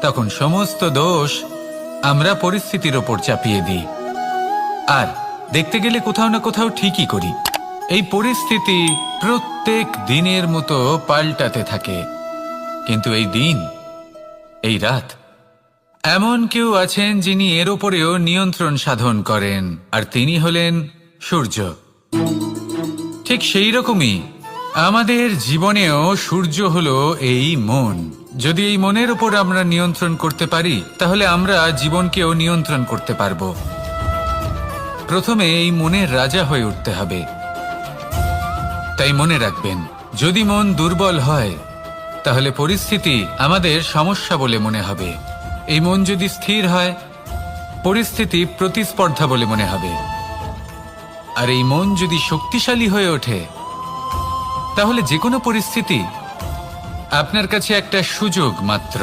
তখন সমস্ত দোষ আমরা পরিস্থিতির ওপর চাপিয়ে দিই, আর দেখতে গেলে কোথাও না কোথাও ঠিকই করি। এই পরিস্থিতি প্রত্যেক দিনের মতো পাল্টাতে থাকে, কিন্তু এই দিন, এই রাত, এমন কেউ আছেন যিনি এর ওপরেও নিয়ন্ত্রণ সাধন করেন, আর তিনি হলেন সূর্য। ঠিক সেই রকমই আমাদের জীবনেও সূর্য হলো এই মন। যদি এই মনের উপর আমরা নিয়ন্ত্রণ করতে পারি, তাহলে আমরা জীবনকেও নিয়ন্ত্রণ করতে পারবো। প্রথমে এই মনের রাজা হয়ে উঠতে হবে। তাই মনে রাখবেন, যদি মন দুর্বল হয় তাহলে পরিস্থিতি আমাদের সমস্যা বলে মনে হবে। এই মন যদি স্থির হয়, পরিস্থিতি প্রতিস্পর্ধা বলে মনে হবে। আর এই মন যদি শক্তিশালী হয়ে ওঠে, তাহলে যে কোনো পরিস্থিতি আপনার কাছে একটা সুযোগ মাত্র।